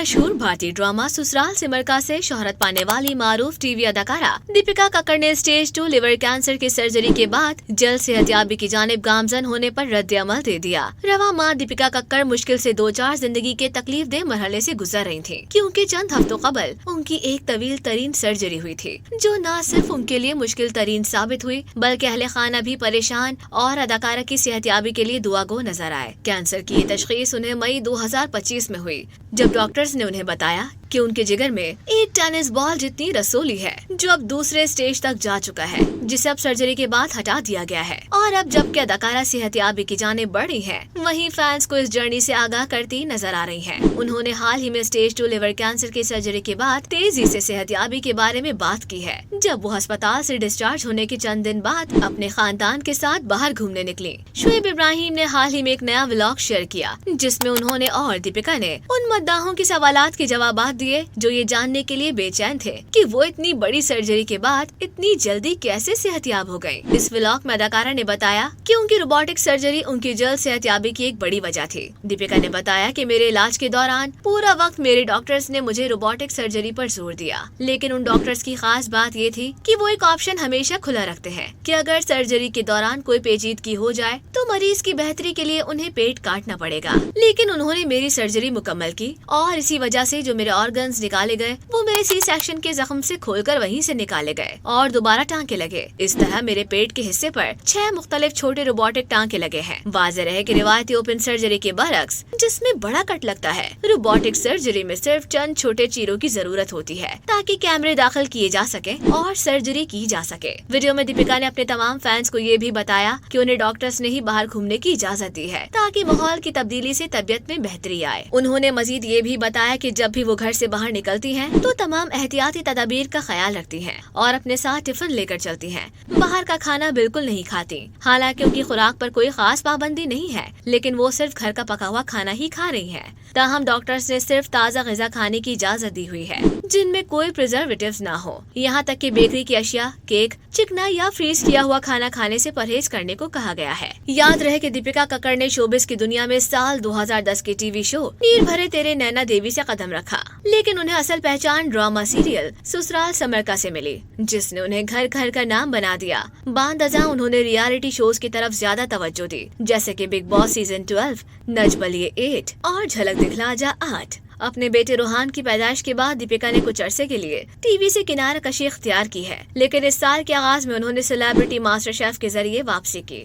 मशहूर भारतीय ड्रामा ससुराल सिमर से शोहरत पाने वाली मारूफ टीवी अदाकारा दीपिका कक्कड़ ने स्टेज 2 लिवर कैंसर की सर्जरी के बाद जल्द सेहतयाबी की जानिब गामजन होने पर रद्द अमल दे दिया। रवा माह दीपिका कक्कड़ मुश्किल से 2-4 जिंदगी के तकलीफ दे मरहले से गुजर रही थी, क्योंकि चंद हफ्तों कबल उनकी एक तवील तरीन सर्जरी हुई थी, जो न सिर्फ उनके लिए मुश्किल तरीन साबित हुई बल्कि अहले खाना भी परेशान और अदाकारा की सेहतयाबी के लिए दुआगो नजर आए। कैंसर की ये तशखीस उन्हें मई 2025 में हुई, जब डॉक्टर्स ने उन्हें बताया कि उनके जिगर में एक टेनिस बॉल जितनी रसोली है, जो अब दूसरे स्टेज तक जा चुका है, जिसे अब सर्जरी के बाद हटा दिया गया है। और अब जबकि अदाकारा सेहतयाबी की जानिब बढ़ रही है, वहीं फैंस को इस जर्नी से आगाह करती नजर आ रही हैं। उन्होंने हाल ही में स्टेज 2 लिवर कैंसर की सर्जरी के बाद तेजी से सेहतयाबी के बारे में बात की है, जब वो अस्पताल से डिस्चार्ज होने के चंद दिन बाद अपने खानदान के साथ बाहर घूमने निकली। शुएब इब्राहिम ने हाल ही में एक नया व्लॉग शेयर किया, जिसमें उन्होंने और दीपिका ने उन मद्दाहों के सवालात के जवाबात दिए जो ये जानने के लिए बेचैन थे कि वो इतनी बड़ी सर्जरी के बाद इतनी जल्दी कैसे सेहतयाब हो गयी। इस व्लॉग में अदाकारा ने बताया कि उनकी रोबोटिक सर्जरी उनकी जल्द सेहतयाबी की एक बड़ी वजह थी। दीपिका ने बताया कि मेरे इलाज के दौरान पूरा वक्त मेरे डॉक्टर्स ने मुझे रोबोटिक सर्जरी पर जोर दिया, लेकिन उन डॉक्टर्स की खास बात ये थी कि वो एक ऑप्शन हमेशा खुला रखते हैं कि अगर सर्जरी के दौरान कोई पेचीदगी हो जाए तो मरीज की बेहतरी के लिए उन्हें पेट काटना पड़ेगा। लेकिन उन्होंने मेरी सर्जरी मुकम्मल की और इसी वजह से जो मेरे ऑर्गन्स निकाले गए वो मेरे सी सेक्शन के जख्म से खोलकर वहीं से निकाले गए और दोबारा टांके लगे। इस तरह मेरे पेट के हिस्से पर 6 मुख्तलिफ छोटे रोबोटिक टांके लगे हैं। वाज़ेह रहे कि रिवायती ओपन सर्जरी के बरक्स, जिसमें बड़ा कट लगता है, रोबोटिक सर्जरी में सिर्फ चंद छोटे चीरों की जरूरत होती है ताकि कैमरे दाखिल किए जा सके और सर्जरी की जा सके। वीडियो में दीपिका ने अपने तमाम फैंस को ये भी बताया कि उन्हें डॉक्टर्स ने ही बाहर घूमने की इजाजत दी है ताकि माहौल की तब्दीली से तबीयत में बेहतरी आए। उन्होंने मजीद ये भी बताया कि जब भी वो घर से बाहर निकलती हैं तो तमाम एहतियाती तदाबीर का ख्याल रखती हैं और अपने साथ टिफिन लेकर चलती हैं। बाहर का खाना बिल्कुल नहीं खाती। हालांकि उनकी खुराक पर कोई खास पाबंदी नहीं है, लेकिन वो सिर्फ घर का पका हुआ खाना ही खा रही हैं। ताहम डॉक्टर्स ने सिर्फ ताज़ा ग़िज़ा खाने की इजाजत दी हुई है, जिनमें कोई प्रिजर्वेटिव्स ना हो। यहाँ तक कि बेकरी की अशिया, केक, चिकना या फ्रीज किया हुआ खाना खाने से परहेज करने को कहा गया है। याद रहे कि दीपिका कक्कड़ ने शोबिस की दुनिया में साल 2010 के टीवी शो नीर भरे तेरे नैना देवी से कदम रखा, लेकिन उन्हें असल पहचान ड्रामा सीरियल ससुराल सिमर से मिली, जिसने उन्हें घर घर का नाम बना दिया। बांदजा उन्होंने रियलिटी शोज की तरफ ज्यादा तवज्जो दी, जैसे कि big boss season 12, Nach Baliye 8 और झलक दिखला जा 8। अपने बेटे रोहान की पैदाइश के बाद दीपिका ने कुछ अरसे के लिए टीवी से किनारा कशी इख्तियार की है, लेकिन इस साल के आगाज में उन्होंने सेलिब्रिटी मास्टर शेफ के जरिए वापसी की।